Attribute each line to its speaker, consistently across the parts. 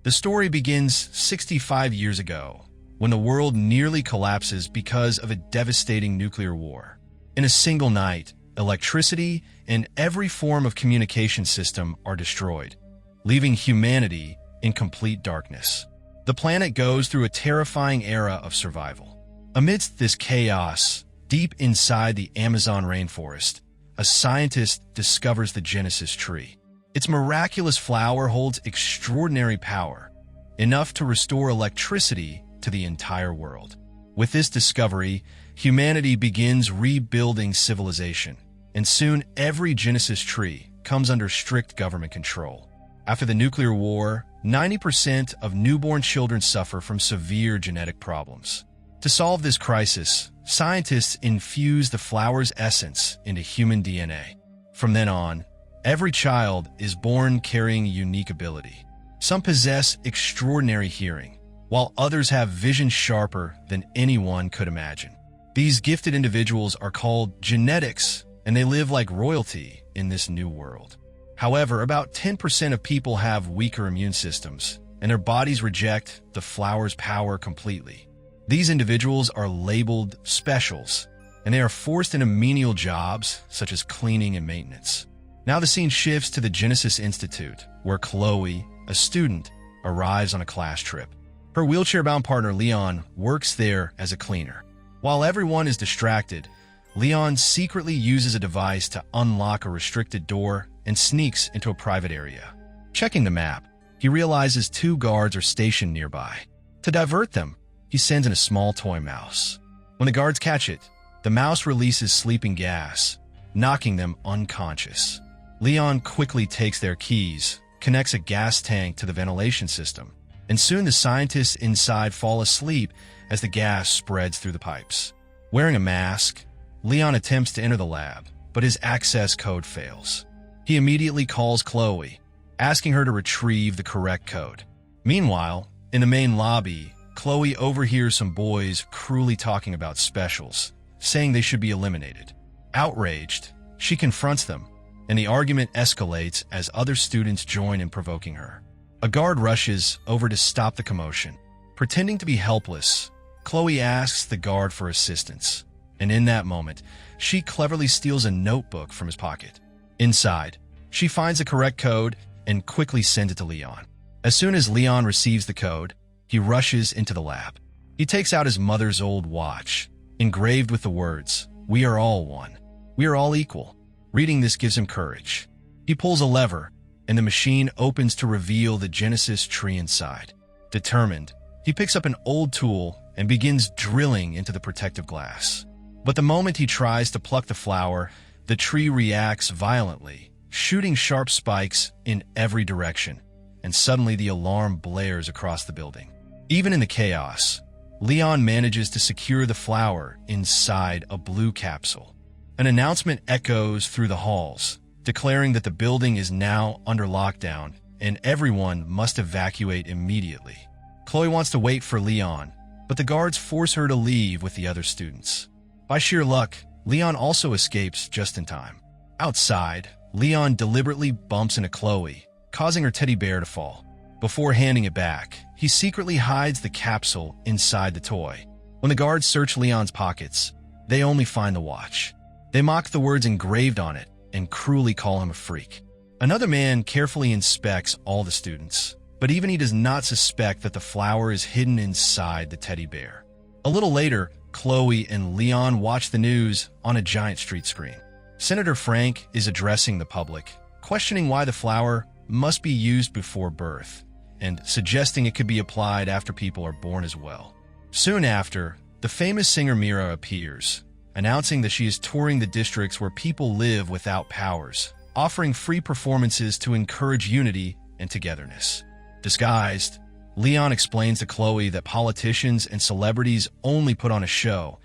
Speaker 1: The story begins 65 years ago, when the world nearly collapses because of a devastating nuclear war. In a single night, electricity and every form of communication system are destroyed, leaving humanity in complete darkness. The planet goes through a terrifying era of survival. Amidst this chaos, deep inside the Amazon rainforest, a scientist discovers the Genesis tree. Its miraculous flower holds extraordinary power, enough to restore electricity to the entire world. With this discovery, humanity begins rebuilding civilization, and soon every Genesis tree comes under strict government control. After the nuclear war, 90% of newborn children suffer from severe genetic problems. To solve this crisis, scientists infuse the flower's essence into human DNA. From then on, every child is born carrying a unique ability. Some possess extraordinary hearing, while others have vision sharper than anyone could imagine. These gifted individuals are called genetics, and they live like royalty in this new world. However, about 10% of people have weaker immune systems, and their bodies reject the flower's power completely. These individuals are labeled specials, and they are forced into menial jobs such as cleaning and maintenance. Now the scene shifts to the Genesis Institute, where Chloe, a student, arrives on a class trip. Her wheelchair-bound partner Leon works there as a cleaner. While everyone is distracted, Leon secretly uses a device to unlock a restricted door and sneaks into a private area. Checking the map, he realizes 2 guards are stationed nearby. To divert them, he sends in a small toy mouse. When the guards catch it, the mouse releases sleeping gas, knocking them unconscious. Leon quickly takes their keys, connects a gas tank to the ventilation system, and soon the scientists inside fall asleep as the gas spreads through the pipes. Wearing a mask, Leon attempts to enter the lab, but his access code fails. He immediately calls Chloe, asking her to retrieve the correct code. Meanwhile, in the main lobby, Chloe overhears some boys cruelly talking about specials, saying they should be eliminated. Outraged, she confronts them, and the argument escalates as other students join in provoking her. A guard rushes over to stop the commotion. Pretending to be helpless, Chloe asks the guard for assistance, and in that moment, she cleverly steals a notebook from his pocket. Inside, she finds the correct code and quickly sends it to Leon. As soon as Leon receives the code, he rushes into the lab. He takes out his mother's old watch, engraved with the words, "We are all one. We are all equal." Reading this gives him courage. He pulls a lever, and the machine opens to reveal the Genesis tree inside. Determined, he picks up an old tool and begins drilling into the protective glass. But the moment he tries to pluck the flower, the tree reacts violently, shooting sharp spikes in every direction, and suddenly the alarm blares across the building. Even in the chaos, Leon manages to secure the flower inside a blue capsule. An announcement echoes through the halls, declaring that the building is now under lockdown and everyone must evacuate immediately. Chloe wants to wait for Leon, but the guards force her to leave with the other students. By sheer luck, Leon also escapes just in time. Outside, Leon deliberately bumps into Chloe, causing her teddy bear to fall. Before handing it back, he secretly hides the capsule inside the toy. When the guards search Leon's pockets, they only find the watch. They mock the words engraved on it and cruelly call him a freak. Another man carefully inspects all the students, but even he does not suspect that the flower is hidden inside the teddy bear. A little later, Chloe and Leon watch the news on a giant street screen. Senator Frank is addressing the public, questioning why the flower must be used before birth, and suggesting it could be applied after people are born as well. Soon after, the famous singer Meera appears, announcing that she is touring the districts where people live without powers, offering free performances to encourage unity and togetherness. Disguised, Leon explains to Chloe that politicians and celebrities only put on a show,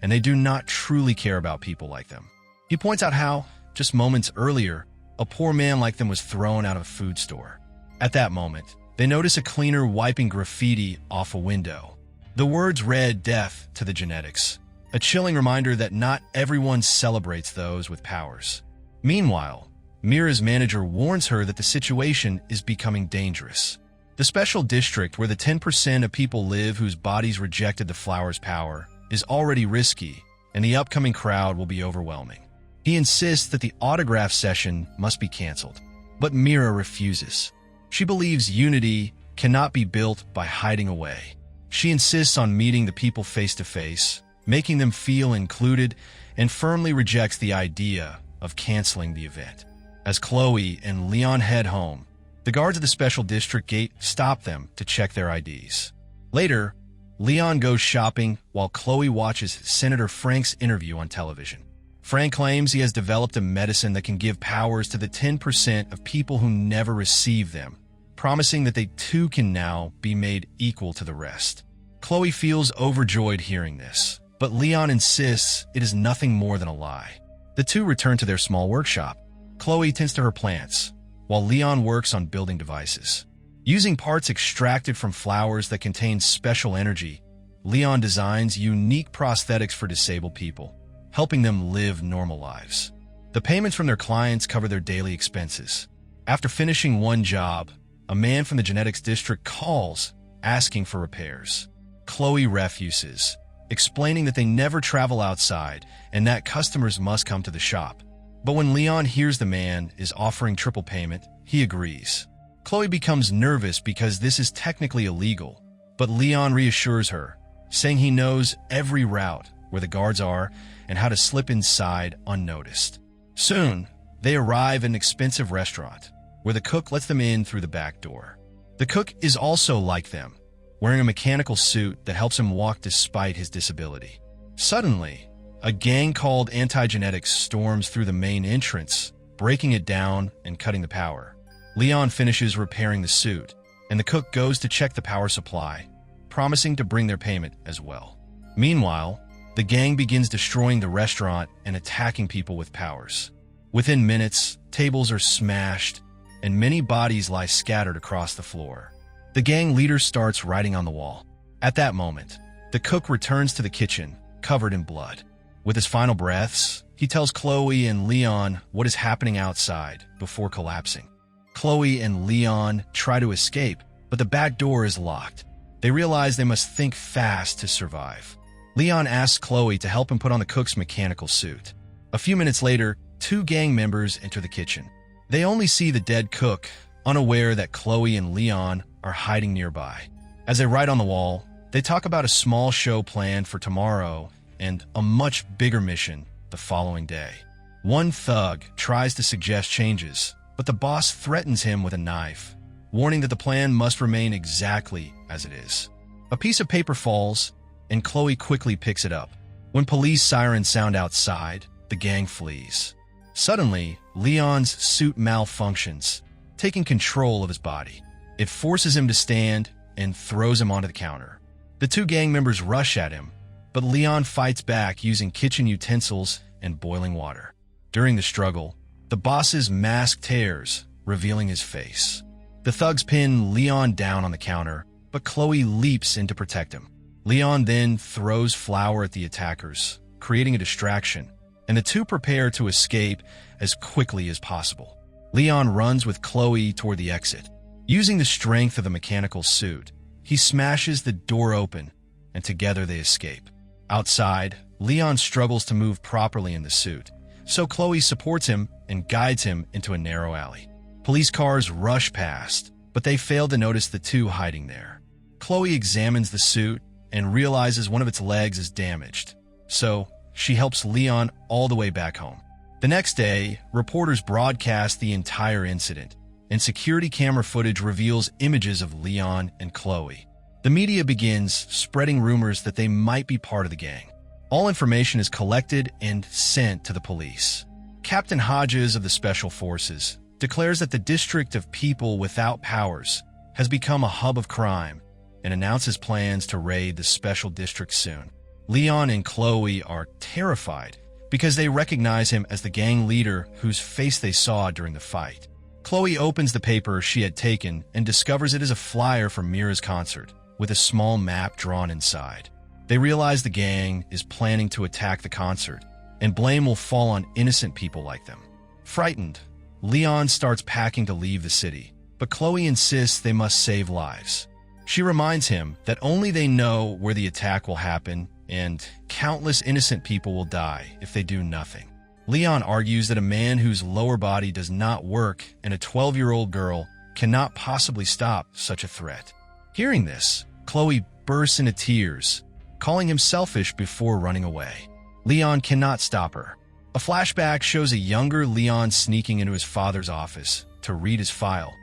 Speaker 1: and they do not truly care about people like them. He points out how, just moments earlier, a poor man like them was thrown out of a food store. At that moment, they notice a cleaner wiping graffiti off a window. The words read "Death to the Genetics," a chilling reminder that not everyone celebrates those with powers. Meanwhile, Meera's manager warns her that the situation is becoming dangerous. The special district where the 10% of people live whose bodies rejected the flower's power is already risky, and the upcoming crowd will be overwhelming. He insists that the autograph session must be canceled, but Meera refuses. She believes unity cannot be built by hiding away. She insists on meeting the people face to face, making them feel included, and firmly rejects the idea of canceling the event. As Chloe and Leon head home, the guards at the special district gate stop them to check their IDs. Later, Leon goes shopping while Chloe watches Senator Frank's interview on television. Frank claims he has developed a medicine that can give powers to the 10% of people who never receive them, promising that they too can now be made equal to the rest. Chloe feels overjoyed hearing this, but Leon insists it is nothing more than a lie. The two return to their small workshop. Chloe tends to her plants, while Leon works on building devices. Using parts extracted from flowers that contain special energy, Leon designs unique prosthetics for disabled people, helping them live normal lives. The payments from their clients cover their daily expenses. After finishing one job, a man from the genetics district calls, asking for repairs. Chloe refuses, explaining that they never travel outside and that customers must come to the shop. But when Leon hears the man is offering triple payment, he agrees. Chloe becomes nervous because this is technically illegal, but Leon reassures her, saying he knows every route where the guards are and how to slip inside unnoticed. Soon, they arrive at an expensive restaurant, where the cook lets them in through the back door. The cook is also like them, wearing a mechanical suit that helps him walk despite his disability. Suddenly, a gang called Anti-Genetics storms through the main entrance, breaking it down and cutting the power. Leon finishes repairing the suit, and the cook goes to check the power supply, promising to bring their payment as well. Meanwhile, the gang begins destroying the restaurant and attacking people with powers. Within minutes, tables are smashed, and many bodies lie scattered across the floor. The gang leader starts writing on the wall. At that moment, the cook returns to the kitchen, covered in blood. With his final breaths, he tells Chloe and Leon what is happening outside before collapsing. Chloe and Leon try to escape, but the back door is locked. They realize they must think fast to survive. Leon asks Chloe to help him put on the cook's mechanical suit. A few minutes later, two gang members enter the kitchen. They only see the dead cook, unaware that Chloe and Leon are hiding nearby. As they write on the wall, they talk about a small show planned for tomorrow and a much bigger mission the following day. One thug tries to suggest changes, but the boss threatens him with a knife, warning that the plan must remain exactly as it is. A piece of paper falls, and Chloe quickly picks it up. When police sirens sound outside, the gang flees. Suddenly, Leon's suit malfunctions, taking control of his body. It forces him to stand and throws him onto the counter. The two gang members rush at him, but Leon fights back using kitchen utensils and boiling water. During the struggle, the boss's mask tears, revealing his face. The thugs pin Leon down on the counter, but Chloe leaps in to protect him. Leon then throws flour at the attackers, creating a distraction, and the two prepare to escape as quickly as possible. Leon runs with Chloe toward the exit. Using the strength of the mechanical suit, he smashes the door open, and together they escape. Outside, Leon struggles to move properly in the suit, so Chloe supports him and guides him into a narrow alley. Police cars rush past, but they fail to notice the two hiding there. Chloe examines the suit and realizes one of its legs is damaged, so she helps Leon all the way back home. The next day, reporters broadcast the entire incident, and security camera footage reveals images of Leon and Chloe. The media begins spreading rumors that they might be part of the gang. All information is collected and sent to the police. Captain Hodges of the Special Forces declares that the district of people without powers has become a hub of crime and announces plans to raid the special district soon. Leon and Chloe are terrified because they recognize him as the gang leader whose face they saw during the fight. Chloe opens the paper she had taken and discovers it is a flyer for Meera's concert, with a small map drawn inside. They realize the gang is planning to attack the concert, and blame will fall on innocent people like them. Frightened, Leon starts packing to leave the city, but Chloe insists they must save lives. She reminds him that only they know where the attack will happen, and countless innocent people will die if they do nothing. Leon argues that a man whose lower body does not work and a 12-year-old girl cannot possibly stop such a threat. Hearing this, Chloe bursts into tears, calling him selfish before running away. Leon cannot stop her. A flashback shows a younger Leon sneaking into his father's office to read his file,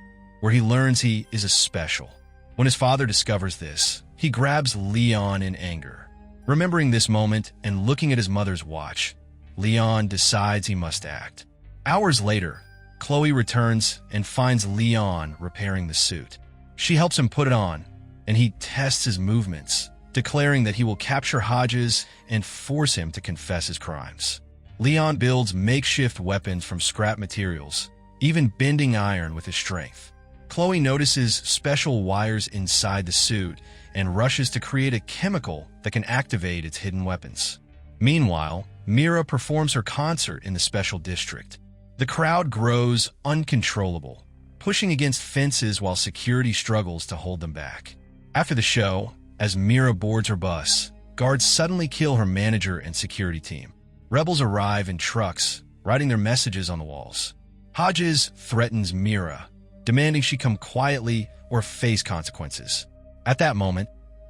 Speaker 1: where he learns he is a special. When his father discovers this, he grabs Leon in anger. Remembering this moment and looking at his mother's watch, Leon decides he must act. Hours later, Chloe returns and finds Leon repairing the suit. She helps him put it on, and he tests his movements, declaring that he will capture Hodges and force him to confess his crimes. Leon builds makeshift weapons from scrap materials, even bending iron with his strength. Chloe notices special wires inside the suit and rushes to create a chemical that can activate its hidden weapons. Meanwhile, Meera performs her concert in the special district. The crowd grows uncontrollable, pushing against fences while security struggles to hold them back. After the show, as Meera boards her bus, guards suddenly kill her manager and security team. Rebels arrive in trucks, writing their messages on the walls. Hodges threatens Meera, demanding she come quietly or face consequences. At that moment,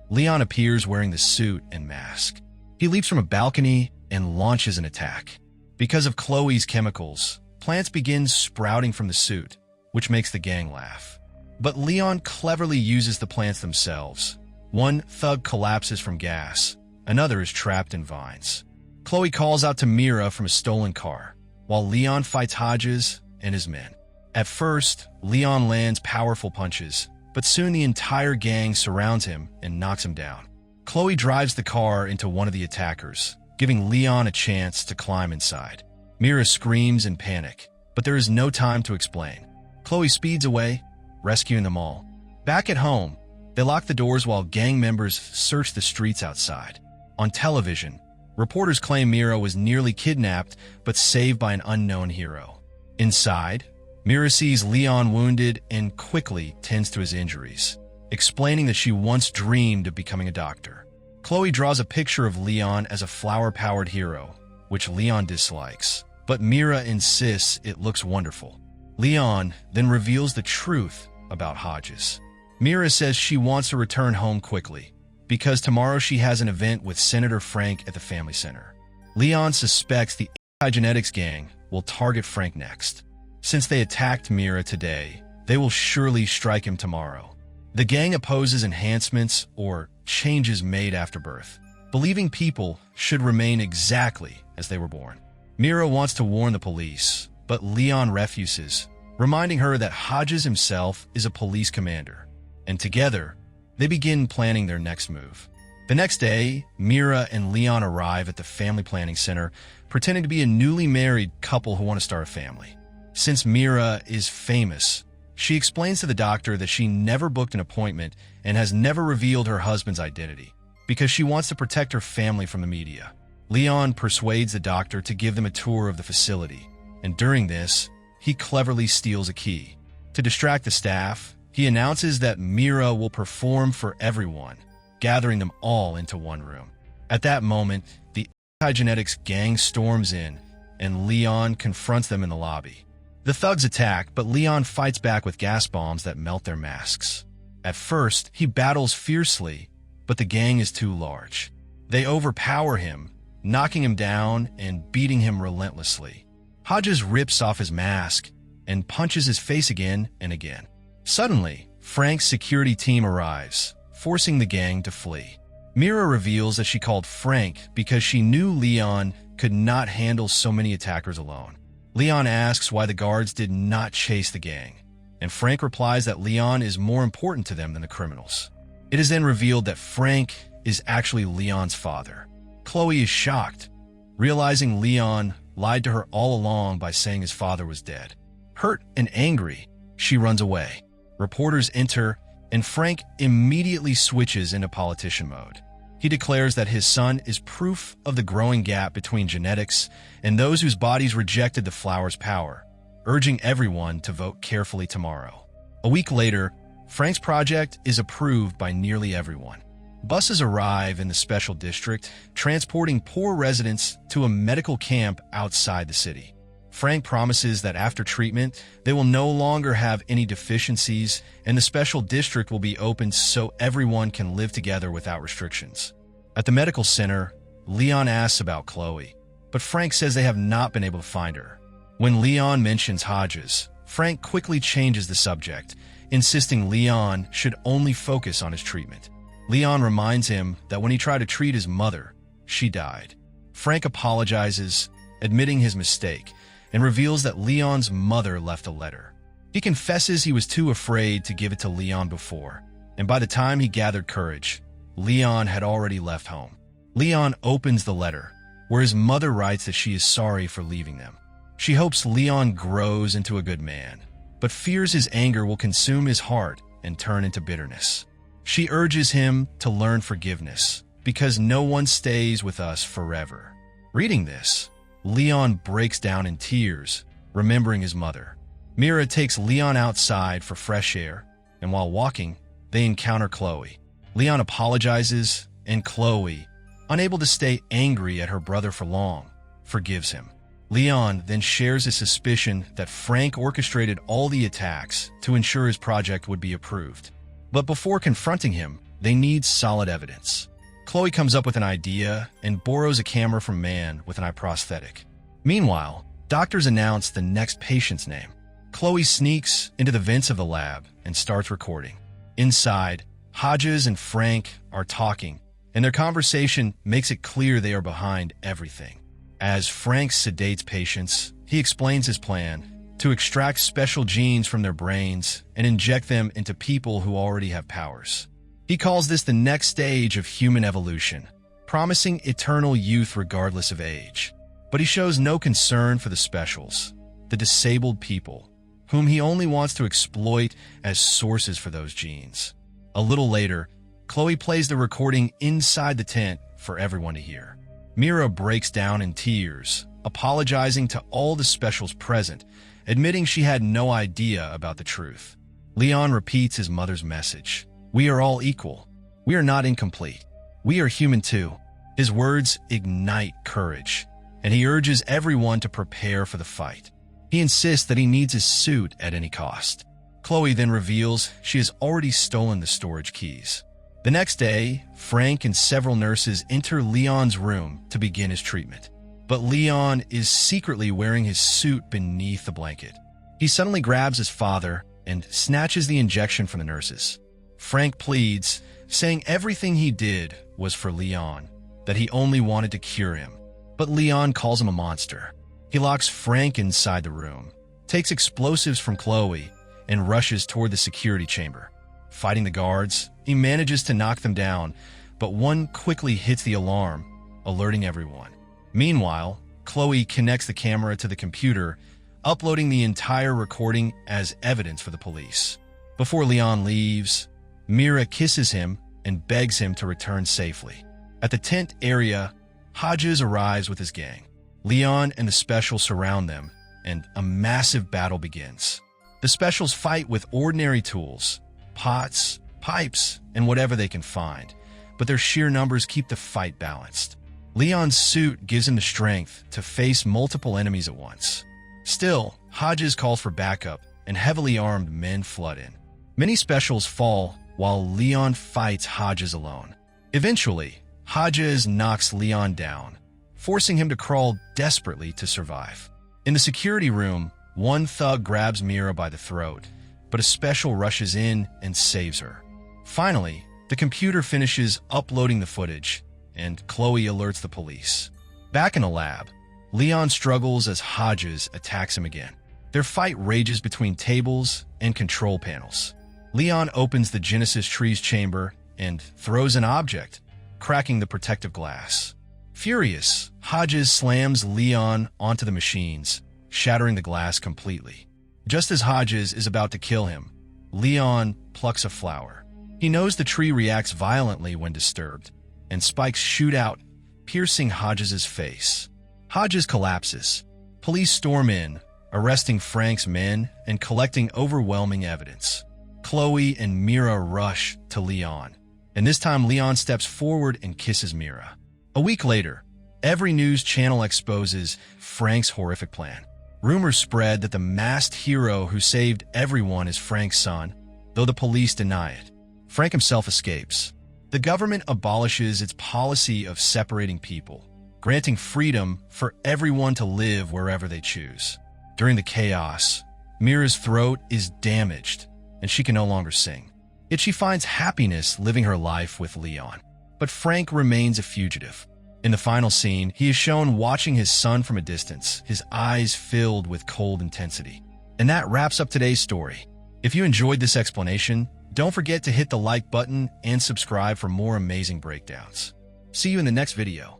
Speaker 1: Leon appears wearing the suit and mask. He leaps from a balcony and launches an attack. Because of Chloe's chemicals, plants begin sprouting from the suit, which makes the gang laugh. But Leon cleverly uses the plants themselves. One thug collapses from gas, another is trapped in vines. Chloe calls out to Meera from a stolen car, while Leon fights Hodges and his men. At first, Leon lands powerful punches, but soon the entire gang surrounds him and knocks him down. Chloe drives the car into one of the attackers, giving Leon a chance to climb inside. Meera screams in panic, but there is no time to explain. Chloe speeds away, rescuing them all. Back at home, they lock the doors while gang members search the streets outside. On television, reporters claim Meera was nearly kidnapped but saved by an unknown hero. Inside, Meera sees Leon wounded and quickly tends to his injuries, explaining that she once dreamed of becoming a doctor. Chloe draws a picture of Leon as a flower-powered hero, which Leon dislikes, but Meera insists it looks wonderful. Leon then reveals the truth about Hodges. Meera says she wants to return home quickly, because tomorrow she has an event with Senator Frank at the family center. Leon suspects the anti-genetics gang will target Frank next. Since they attacked Meera today, they will surely strike him tomorrow. The gang opposes enhancements or changes made after birth, believing people should remain exactly as they were born. Meera wants to warn the police, but Leon refuses, reminding her that Hodges himself is a police commander, and together, they begin planning their next move. The next day, Meera and Leon arrive at the family planning center, pretending to be a newly married couple who want to start a family. Since Meera is famous, she explains to the doctor that she never booked an appointment and has never revealed her husband's identity, because she wants to protect her family from the media. Leon persuades the doctor to give them a tour of the facility, and during this, he cleverly steals a key. To distract the staff, he announces that Meera will perform for everyone, gathering them all into one room. At that moment, the anti-genetics gang storms in, and Leon confronts them in the lobby. The thugs attack, but Leon fights back with gas bombs that melt their masks. At first, he battles fiercely, but the gang is too large. They overpower him, knocking him down and beating him relentlessly. Hodges rips off his mask and punches his face again and again. Suddenly, Frank's security team arrives, forcing the gang to flee. Meera reveals that she called Frank because she knew Leon could not handle so many attackers alone. Leon asks why the guards did not chase the gang, and Frank replies that Leon is more important to them than the criminals. It is then revealed that Frank is actually Leon's father. Chloe is shocked, realizing Leon lied to her all along by saying his father was dead. Hurt and angry, she runs away. Reporters enter, and Frank immediately switches into politician mode. He declares that his son is proof of the growing gap between genetics and those whose bodies rejected the flower's power, urging everyone to vote carefully tomorrow. A week later, Frank's project is approved by nearly everyone. Buses arrive in the special district, transporting poor residents to a medical camp outside the city. Frank promises that after treatment, they will no longer have any deficiencies and the special district will be opened so everyone can live together without restrictions. At the medical center, Leon asks about Chloe, but Frank says they have not been able to find her. When Leon mentions Hodges, Frank quickly changes the subject, insisting Leon should only focus on his treatment. Leon reminds him that when he tried to treat his mother, she died. Frank apologizes, admitting his mistake, and reveals that Leon's mother left a letter. He confesses he was too afraid to give it to Leon before, and by the time he gathered courage, Leon had already left home. Leon opens the letter, where his mother writes that she is sorry for leaving them. She hopes Leon grows into a good man, but fears his anger will consume his heart and turn into bitterness. She urges him to learn forgiveness, because no one stays with us forever. Reading this, Leon breaks down in tears, remembering his mother. Meera takes Leon outside for fresh air, and while walking, they encounter Chloe. Leon apologizes, and Chloe, unable to stay angry at her brother for long, forgives him. Leon then shares his suspicion that Frank orchestrated all the attacks to ensure his project would be approved. But before confronting him, they need solid evidence. Chloe comes up with an idea and borrows a camera from Man with an eye prosthetic. Meanwhile, doctors announce the next patient's name. Chloe sneaks into the vents of the lab and starts recording. Inside, Hodges and Frank are talking, and their conversation makes it clear they are behind everything. As Frank sedates patients, he explains his plan to extract special genes from their brains and inject them into people who already have powers. He calls this the next stage of human evolution, promising eternal youth regardless of age. But he shows no concern for the specials, the disabled people, whom he only wants to exploit as sources for those genes. A little later, Chloe plays the recording inside the tent for everyone to hear. Meera breaks down in tears, apologizing to all the specials present, admitting she had no idea about the truth. Leon repeats his mother's message. We are all equal. We are not incomplete. We are human too. His words ignite courage, and he urges everyone to prepare for the fight. He insists that he needs his suit at any cost. Chloe then reveals she has already stolen the storage keys. The next day, Frank and several nurses enter Leon's room to begin his treatment. But Leon is secretly wearing his suit beneath the blanket. He suddenly grabs his father and snatches the injection from the nurses. Frank pleads, saying everything he did was for Leon, that he only wanted to cure him. But Leon calls him a monster. He locks Frank inside the room, takes explosives from Chloe, and rushes toward the security chamber. Fighting the guards, he manages to knock them down, but one quickly hits the alarm, alerting everyone. Meanwhile, Chloe connects the camera to the computer, uploading the entire recording as evidence for the police. Before Leon leaves, Meera kisses him and begs him to return safely. At the tent area, Hodges arrives with his gang. Leon and the specials surround them, and a massive battle begins. The specials fight with ordinary tools, pots, pipes, and whatever they can find, but their sheer numbers keep the fight balanced. Leon's suit gives him the strength to face multiple enemies at once. Still, Hodges calls for backup, and heavily armed men flood in. Many specials fall, while Leon fights Hodges alone. Eventually, Hodges knocks Leon down, forcing him to crawl desperately to survive. In the security room, one thug grabs Meera by the throat, but a special rushes in and saves her. Finally, the computer finishes uploading the footage, and Chloe alerts the police. Back in the lab, Leon struggles as Hodges attacks him again. Their fight rages between tables and control panels. Leon opens the Genesis tree's chamber and throws an object, cracking the protective glass. Furious, Hodges slams Leon onto the machines, shattering the glass completely. Just as Hodges is about to kill him, Leon plucks a flower. He knows the tree reacts violently when disturbed, and spikes shoot out, piercing Hodges' face. Hodges collapses. Police storm in, arresting Frank's men and collecting overwhelming evidence. Chloe and Meera rush to Leon, and this time Leon steps forward and kisses Meera. A week later, every news channel exposes Frank's horrific plan. Rumors spread that the masked hero who saved everyone is Frank's son, though the police deny it. Frank himself escapes. The government abolishes its policy of separating people, granting freedom for everyone to live wherever they choose. During the chaos, Meera's throat is damaged, and she can no longer sing. Yet she finds happiness living her life with Leon. But Frank remains a fugitive. In the final scene, he is shown watching his son from a distance, his eyes filled with cold intensity. And that wraps up today's story. If you enjoyed this explanation, don't forget to hit the like button and subscribe for more amazing breakdowns. See you in the next video.